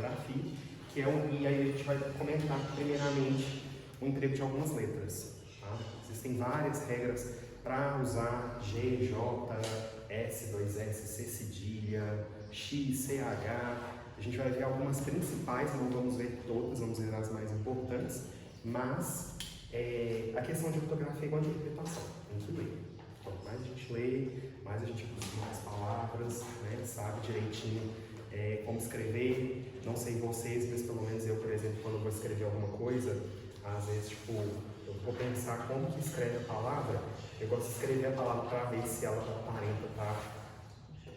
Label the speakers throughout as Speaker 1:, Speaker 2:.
Speaker 1: ortografia, e aí a gente vai comentar primeiramente o emprego de algumas letras. Tá? Existem várias regras para usar G, J, S, 2S, C cedilha, X, CH. A gente vai ver algumas principais, não vamos ver todas, vamos ver as mais importantes, mas a questão de ortografia é igual a de interpretação, tem que ler. Quanto mais a gente lê, mais a gente acostuma com as palavras, né, sabe direitinho como escrever. Não sei vocês, mas pelo menos eu, por exemplo, quando eu vou escrever alguma coisa, às vezes, tipo, eu vou pensar como que escreve a palavra, eu gosto de escrever a palavra para ver se ela aparenta estar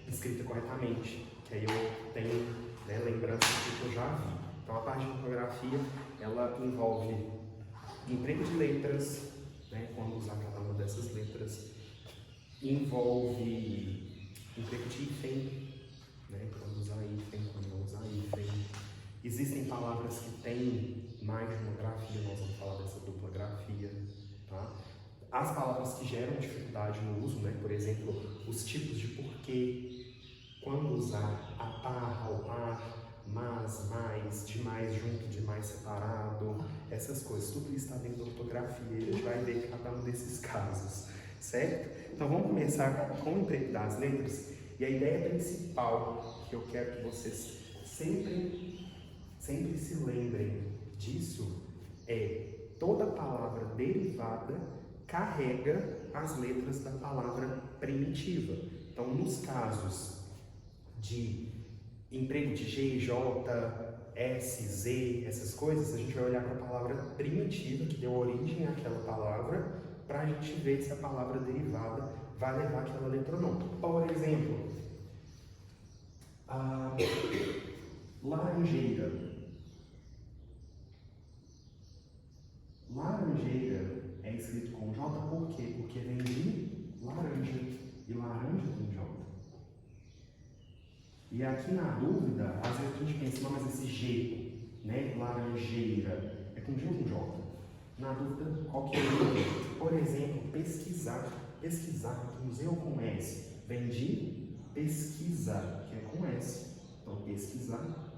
Speaker 1: escrita corretamente, que aí eu tenho, né, lembrança do que eu já vi. Então a parte de ortografia, ela envolve emprego de letras, né, quando usar cada uma dessas letras, envolve emprego de hífen, né, quando usar hífen, quando não usar hífen. Existem palavras que têm mais de uma grafia, nós vamos falar dessa dupla grafia, tá? As palavras que geram dificuldade no uso, né, por exemplo, os tipos de porquê, quando usar a par, ao par, mas, mais, de mais junto, de mais separado, essas coisas, tudo isso está dentro da ortografia e a gente vai ver cada um desses casos, certo? Então vamos começar com o emprego das letras e a ideia principal que eu quero que vocês sempre se lembrem disso é toda palavra derivada carrega as letras da palavra primitiva. Então, nos casos de emprego de G, J, S, Z, essas coisas, a gente vai olhar para a palavra primitiva, que deu origem àquela palavra, para a gente ver se a palavra derivada vai levar aquela letra ou não. Por exemplo, laranjeira. Laranjeira é escrito com J por quê? Porque vem de laranja, e laranja tem J. E aqui na dúvida, às vezes a gente pensa, não, mas esse G, né, laranjeira, é com G ou com J? Na dúvida, qual que é o nome? Por exemplo, pesquisar. Pesquisar, com Z ou com S? Vem de pesquisar, que é com S. Então, pesquisar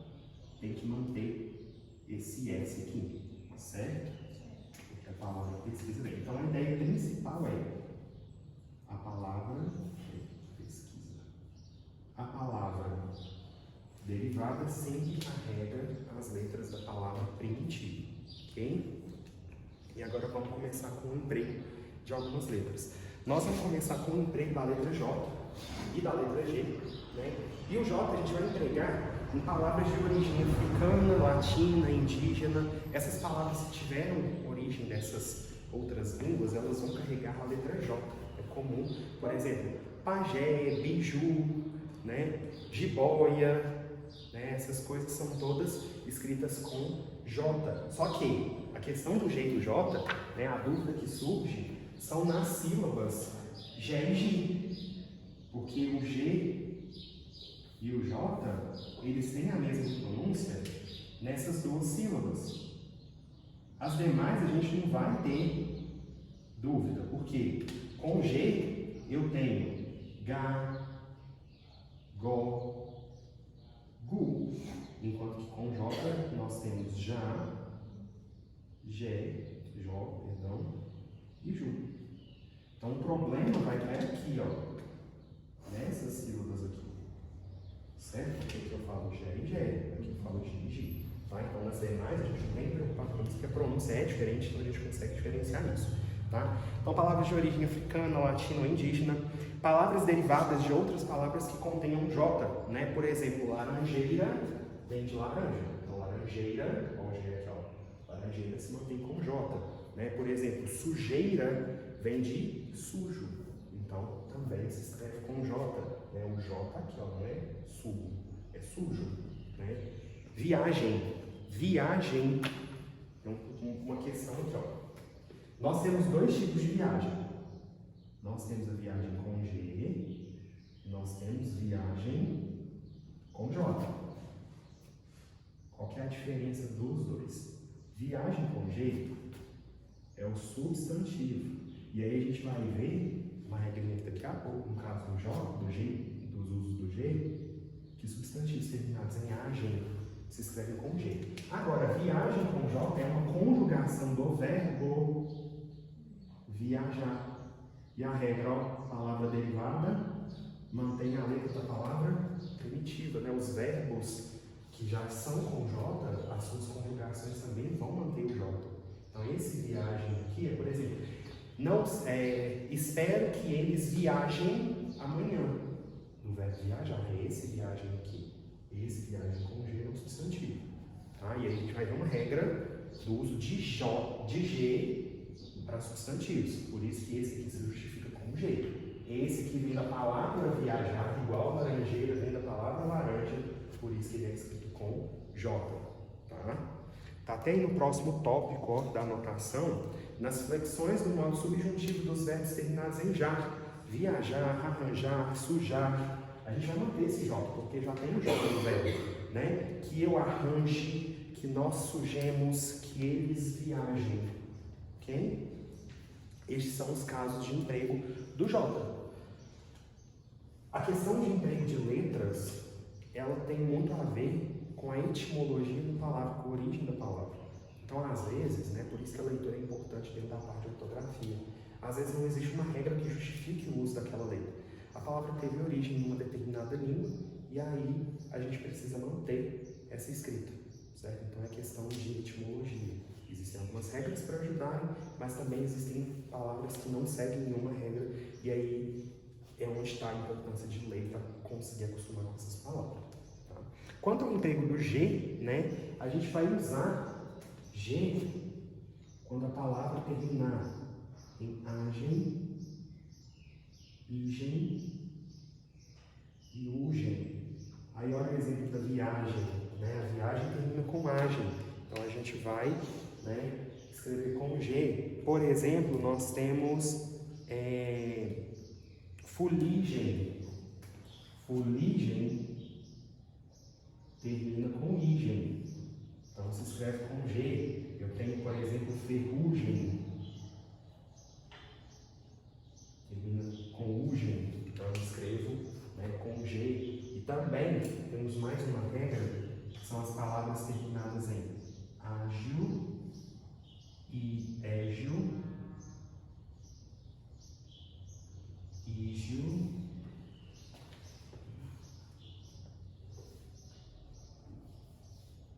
Speaker 1: tem que manter esse S aqui, certo? Porque a palavra pesquisa vem. Então, a ideia principal é a palavra pesquisa. A palavra derivada sempre carrega as letras da palavra primitiva, ok? E agora vamos começar com o emprego de algumas letras. Nós vamos começar com o emprego da letra J e da letra G, né? E o J a gente vai empregar em palavras de origem africana, latina, indígena. Essas palavras, se tiveram origem dessas outras línguas, elas vão carregar a letra J. É comum, por exemplo, pajé, biju, né, jiboia, né, essas coisas são todas escritas com J. Só que a questão do G e do J, né, a dúvida que surge, são nas sílabas G e G. Porque o G e o J, eles têm a mesma pronúncia nessas duas sílabas. As demais a gente não vai ter dúvida, porque com G eu tenho G, Go, Gu, enquanto que com J nós temos Já, Gé, Jó, perdão, e Ju. Então o problema vai estar aqui, ó, nessas sílabas aqui, certo? Aqui eu falo Gé e Gé, aqui eu falo Gi e Gi. Tá? Então nas demais a gente não tem que preocupar com isso, porque a pronúncia é diferente, então a gente consegue diferenciar isso. Tá? Então palavras de origem africana, latina ou indígena, palavras derivadas de outras palavras que contenham J, né? Por exemplo, laranjeira vem de laranja. Então, laranjeira, ó, G aqui, ó, laranjeira se mantém com J, né? Por exemplo, sujeira vem de sujo. Então, também se escreve com J, né? O J aqui, ó, não é sujo, é sujo, né? Viagem, viagem, então, uma questão aqui, ó. Nós temos dois tipos de viagem. Nós temos a viagem com G, nós temos viagem com J. Qual que é a diferença dos dois? Viagem com G é o substantivo. E aí a gente vai ver uma regrinha daqui a pouco, no caso do J, do G, dos usos do G, que substantivos terminados em agem se escreve com G. Agora, viagem com J é uma conjugação do verbo viajar. E a regra, ó, palavra derivada, mantém a letra da palavra primitiva, né? Os verbos que já são com J, as suas conjugações também vão manter o J. Então, esse viagem aqui é, por exemplo, espero que eles viajem amanhã. No verbo viajar, é esse viagem aqui. Esse viagem com G é um substantivo. Tá? E aí a gente vai ver uma regra do uso de G para substantivos. Por isso que esse aqui se justifica com G. Esse que vem da palavra viajar, igual laranjeira, vem da palavra laranja, por isso que ele é escrito com J. Tá até aí no próximo tópico, ó, da anotação, nas flexões do modo subjuntivo dos verbos terminados em jar. Viajar, arranjar, sujar. A gente vai manter esse J, porque já tem o J no verbo, né? Que eu arranje, que nós sujemos, que eles viajem. Ok? Estes são os casos de emprego do J. A questão de emprego de letras, ela tem muito a ver com a etimologia da palavra, com a origem da palavra. Então, às vezes, né, por isso que a leitura é importante dentro da parte de ortografia, às vezes não existe uma regra que justifique o uso daquela letra. A palavra teve origem em uma determinada língua e aí a gente precisa manter essa escrita, certo? Então, é questão de etimologia. Existem algumas regras para ajudarem, mas também existem palavras que não seguem nenhuma regra e aí é onde está a importância de ler para conseguir acostumar com essas palavras. Tá? Quanto ao emprego do G, né, a gente vai usar G quando a palavra terminar em agem, igem e ugem. Aí olha o exemplo da viagem, né? A viagem termina com agem, então a gente vai, né, escrever com G. Por exemplo, nós temos fuligem. Fuligem termina com igem, então se escreve com G. Eu tenho, por exemplo, ferrugem, termina com ugem, então eu escrevo, né, com G. E também temos mais uma regra, que são as palavras terminadas em ágil e égil, ígil,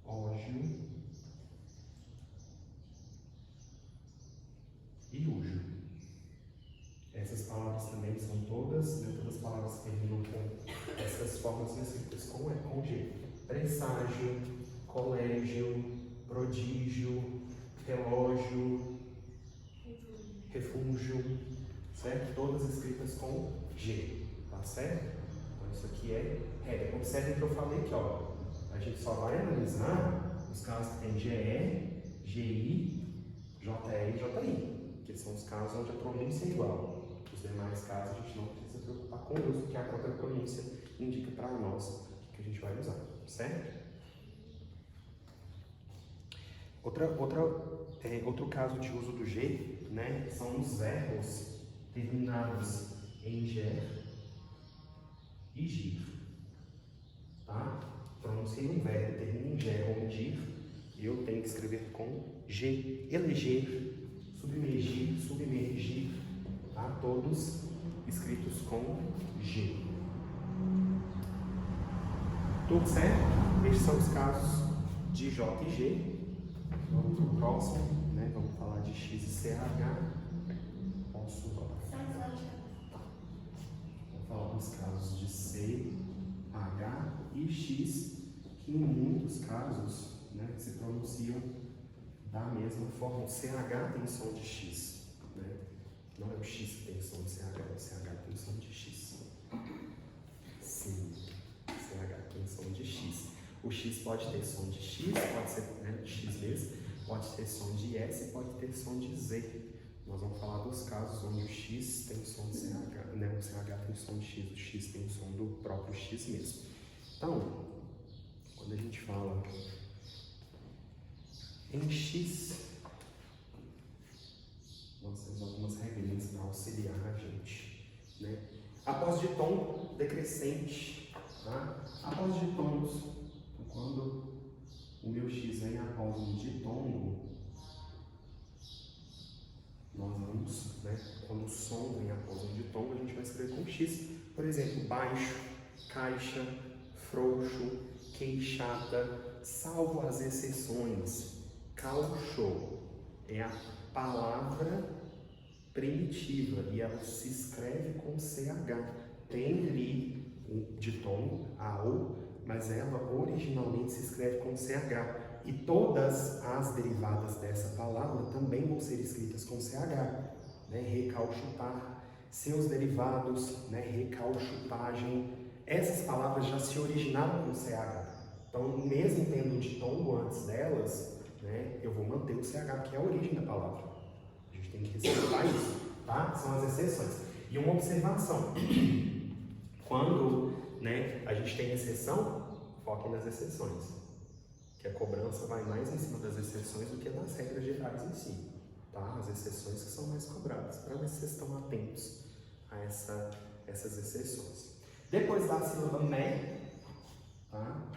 Speaker 1: ógil e úgil. Essas palavras também são todas, né, todas as palavras que terminam com essas formas escritas com G. Presságio, colégio, prodígio, relógio, refúgio, certo? Todas escritas com G, tá certo? Então isso aqui é regra. Observe que eu falei aqui, ó. A gente só vai analisar os casos que tem GE, GI, JE e JI, que são os casos onde a pronúncia é igual. Os demais casos a gente não precisa se preocupar com o uso, porque a própria pronúncia indica para nós o que a gente vai usar, certo? Outro caso de uso do G, né, são os verbos terminados em ger e gir. Tá? Pronunciei um verbo, termina em ger ou em dir, e eu tenho que escrever com G. Eleger, submergir, submergir, tá? Todos escritos com G. Tudo certo? Estes são os casos de J e G. Vamos para o próximo, né? Vamos falar de X e CH. Posso falar? Vamos falar dos casos de C, H e X, que em muitos casos, né, se pronunciam da mesma forma. O CH tem som de X, né? Não é o X que tem som de CH, é o CH que tem som de X. Sim, o CH tem som de X. O X pode ter som de X, pode ser, né, de X mesmo, pode ter som de S, pode ter som de Z. Nós vamos falar dos casos onde o X tem som de CH, né, o CH tem som de X, o X tem som do próprio X mesmo. Então, quando a gente fala em X, nós temos algumas regrinhas para auxiliar a gente, né? Após de tom decrescente, tá? Após de tons, quando Após um ditongo, a gente vai escrever com X. Por exemplo, baixo, caixa, frouxo, queixada, salvo as exceções. Caucho é a palavra primitiva e ela se escreve com CH. Tem ali o ditongo, AU, mas ela originalmente se escreve com CH. E todas as derivadas dessa palavra também vão ser escritas com CH. Né? Recalchutar, seus derivados, né? Recalchutagem. Essas palavras já se originaram com CH. Então, mesmo tendo o ditongo antes delas, né? Eu vou manter o CH, que é a origem da palavra. A gente tem que respeitar isso, tá? São as exceções. E uma observação. Quando, né, a gente tem exceção, foque nas exceções. Que a cobrança vai mais em cima das exceções do que nas regras gerais em si. Tá? As exceções que são mais cobradas, para ver se vocês estão atentos a essas exceções. Depois da sílaba me, tá?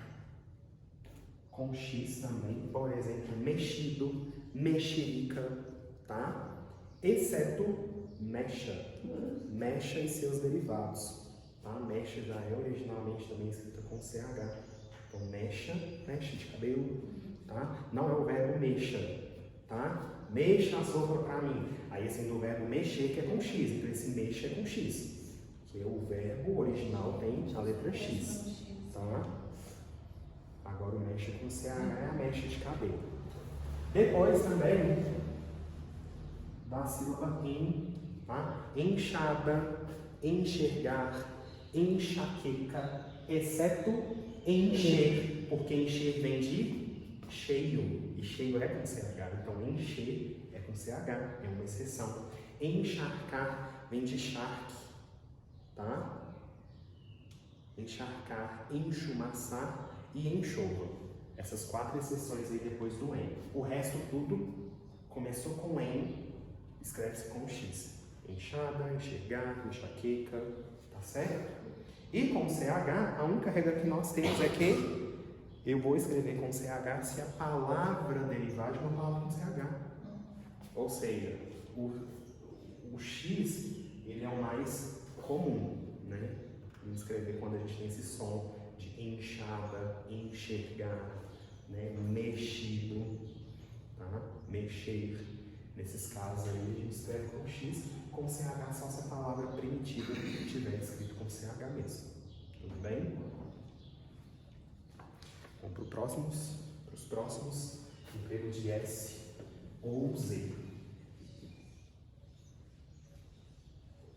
Speaker 1: Com X também, por exemplo, mexido, mexerica, tá? Exceto mecha, mecha e seus derivados, tá? Mecha já é originalmente também escrita com CH. Então, mecha, mecha de cabelo, tá? Não é o verbo mexa, tá? Mexa a sopa pra mim. Aí, esse do verbo mexer, que é com X. Então, esse mexa é com X. Que é o verbo original tem a letra X, tá? Agora, o mexa com CH é a mecha de cabelo. Depois, também, da sílaba em, tá? Enxada, enxergar, enxaqueca, exceto encher, porque encher vem de cheio, e cheio é com CH, então encher é com CH, é uma exceção. Encharcar vem de charque, tá? Encharcar, enchumaçar e enxova. Essas 4 exceções aí depois do em. O resto tudo começou com em, escreve-se com X. Enxada, enxergar, enxaqueca, tá certo? E com CH, a única regra que nós temos é que eu vou escrever com CH se a palavra derivar de uma palavra com CH. Ou seja, o X, ele é o mais comum, né? De escrever quando a gente tem esse som de enxada, enxergar, né? Mexido, tá? Mexer. Nesses casos aí, a gente escreve com X, com CH só se a palavra primitiva estiver escrito com CH mesmo. Tudo bem? Vamos para os próximos. Emprego de S ou Z.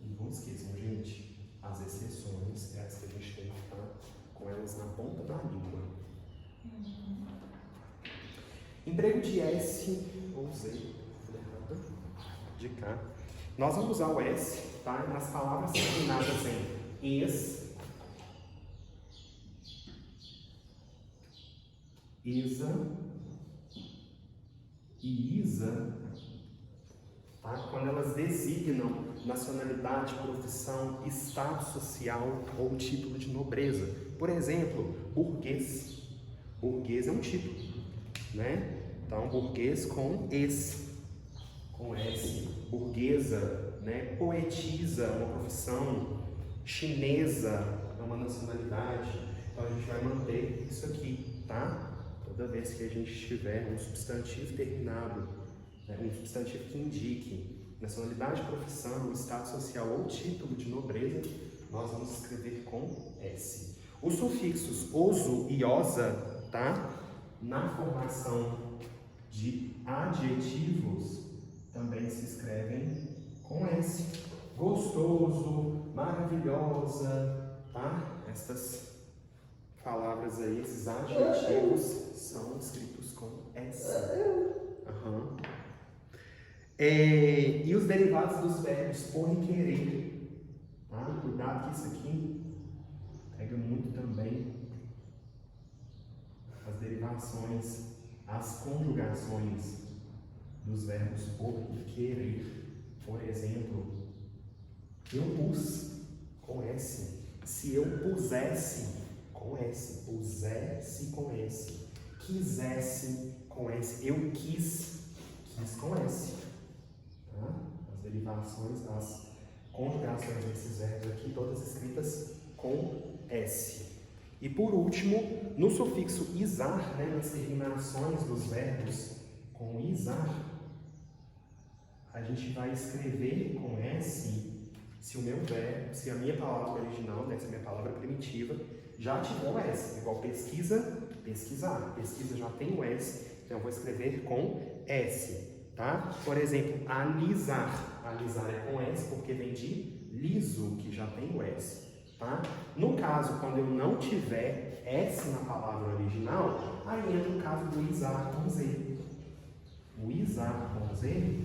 Speaker 1: E não esqueçam, gente, as exceções, essas que a gente tem que estar com elas na ponta da língua. Emprego de S ou Z. De cá. Nós vamos usar o S, tá? Nas palavras terminadas em es, isa e isa, tá? Quando elas designam nacionalidade, profissão, estado social ou título de nobreza. Por exemplo, burguês. Burguês é um título, né? Então, burguês com es. Com S, burguesa, né? Poetisa, uma profissão, chinesa, é uma nacionalidade. Então a gente vai manter isso aqui, tá? Toda vez que a gente tiver um substantivo terminado, né? Um substantivo que indique nacionalidade, profissão, estado social ou título de nobreza, nós vamos escrever com S. Os sufixos oso e osa, tá? Na formação de adjetivos, também se escrevem com S. Gostoso, maravilhosa, tá? Estas palavras aí, esses adjetivos são escritos com S. Uhum. E os derivados dos verbos por e querer, tá? Cuidado que isso aqui pega muito também as derivações, as conjugações dos verbos por e querer. Por exemplo, eu pus com S. Se eu pusesse com S, pusesse com S, quisesse com S, eu quis com S. Tá? As derivações, conjugações desses verbos aqui, todas escritas com S. E por último, no sufixo izar, né, nas terminações dos verbos com izar, a gente vai escrever com S se o meu verbo, se a minha palavra original, né, se a minha palavra primitiva, já tiver o S. Igual pesquisa, pesquisar. Pesquisa já tem o S, então eu vou escrever com S. Tá? Por exemplo, alisar. Alisar é com S porque vem de liso, que já tem o S. Tá? No caso, quando eu não tiver S na palavra original, aí entra o caso do izar com Z. O izar com Z,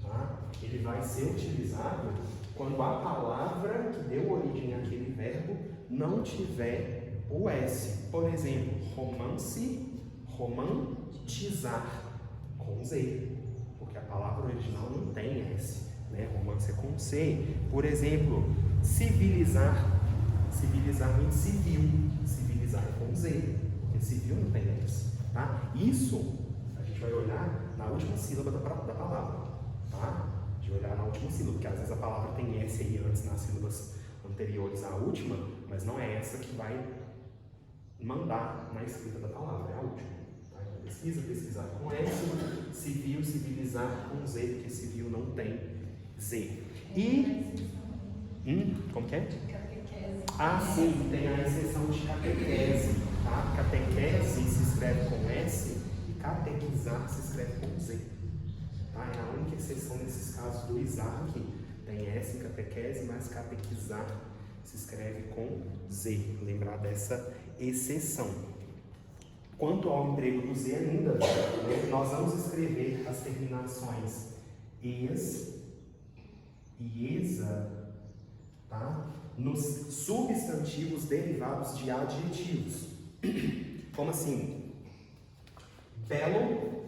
Speaker 1: tá? Ele vai ser utilizado quando a palavra que deu origem àquele verbo não tiver o S. Por exemplo, romance, romantizar com Z. Porque a palavra original não tem S, né? Romance é com C. Por exemplo, civilizar. Civilizar vem de civil. Civilizar é com Z. Porque civil não tem S. Tá? Isso a gente vai olhar na última sílaba da palavra. Tá? A gente vai olhar na última sílaba, porque às vezes a palavra tem S aí antes nas sílabas anteriores à última, mas não é essa que vai mandar na escrita da palavra, é a última. Pesquisa, pesquisar com S, civil, civilizar com Z, porque civil não tem Z. E. Como que é?
Speaker 2: Catequese.
Speaker 1: Ah, sim, tem a exceção de catequese. Tá? Catequese se escreve com S e catequizar se escreve com Z. Tá? É a única exceção nesses casos do izar aqui. Tem S em catequese, mas catequizar se escreve com Z. Lembrar dessa exceção. Quanto ao emprego do Z ainda, né, nós vamos escrever as terminações es e esa, tá? Nos substantivos derivados de adjetivos. Como assim? Belo,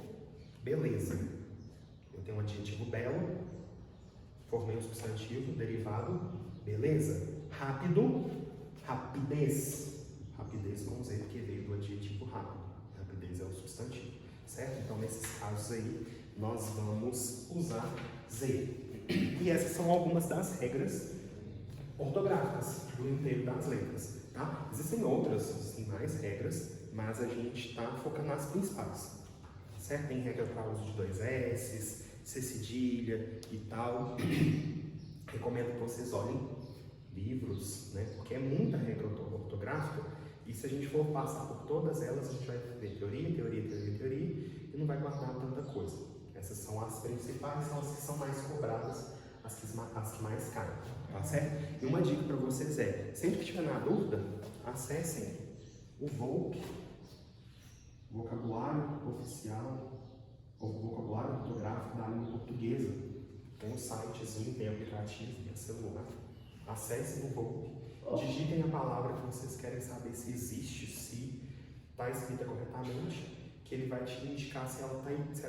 Speaker 1: beleza. Eu tenho um adjetivo belo, formei um substantivo derivado, beleza. Rápido, rapidez. Rapidez com Z, porque veio do adjetivo rápido. Rapidez é o substantivo, certo? Então, nesses casos aí, nós vamos usar Z. E essas são algumas das regras ortográficas do inteiro das letras, tá? Existem outras, existem mais regras, mas a gente está focando nas principais, certo? Tem regra para uso de 2 S, C cedilha e tal. Recomendo que vocês olhem livros, né? Porque é muita regra ortográfica. E se a gente for passar por todas elas, a gente vai ver teoria, e não vai guardar tanta coisa. Essas são as principais, são as que são mais cobradas, as que mais caem, tá certo? E uma dica para vocês é, sempre que tiver na dúvida, acessem o VOOC, Vocabulário Oficial, ou Vocabulário Ortográfico da Língua Portuguesa. Tem um sitezinho, tem aplicativo, tem celular. Acessem o VOOC. Digitem a palavra que vocês querem saber se existe, se está escrita corretamente, que ele vai te indicar se ela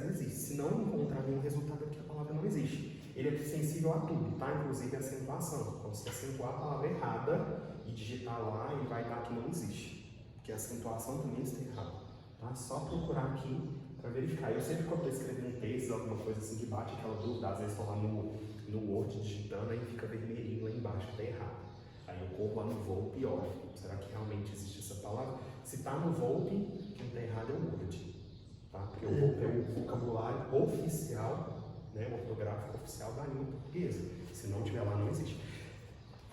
Speaker 1: existe. Se não encontrar nenhum resultado, é porque a palavra não existe. Ele é sensível a tudo, tá? Inclusive a acentuação. Então, se acentuar a palavra errada e digitar lá, ele vai dar que não existe. Porque a acentuação também está errada. Tá? Só procurar aqui para verificar. Eu sempre, quando estou escrevendo um texto, alguma coisa assim, que bate aquela dúvida, às vezes estou lá no Word digitando, aí fica vermelhinho lá embaixo, está errado. Aí eu corro lá no VOOC e olho, será que realmente existe essa palavra? Se está no VOOC, quem está errado é o Word, tá? Porque o VOOC é o vocabulário oficial, né, o ortográfico oficial da língua portuguesa. Se não tiver lá, não existe.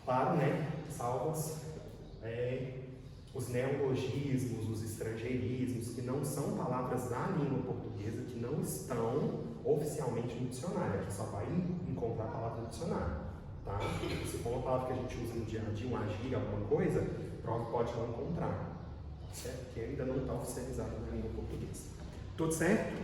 Speaker 1: Claro, né, salvas os neologismos, os estrangeirismos, que não são palavras da língua portuguesa, que não estão oficialmente no dicionário, que só vai encontrar a palavra no dicionário. Tá? Se for uma palavra que a gente usa no dia a dia, uma gíria, alguma coisa, pode não encontrar, certo? Que ainda não está oficializado na língua portuguesa. Tudo certo?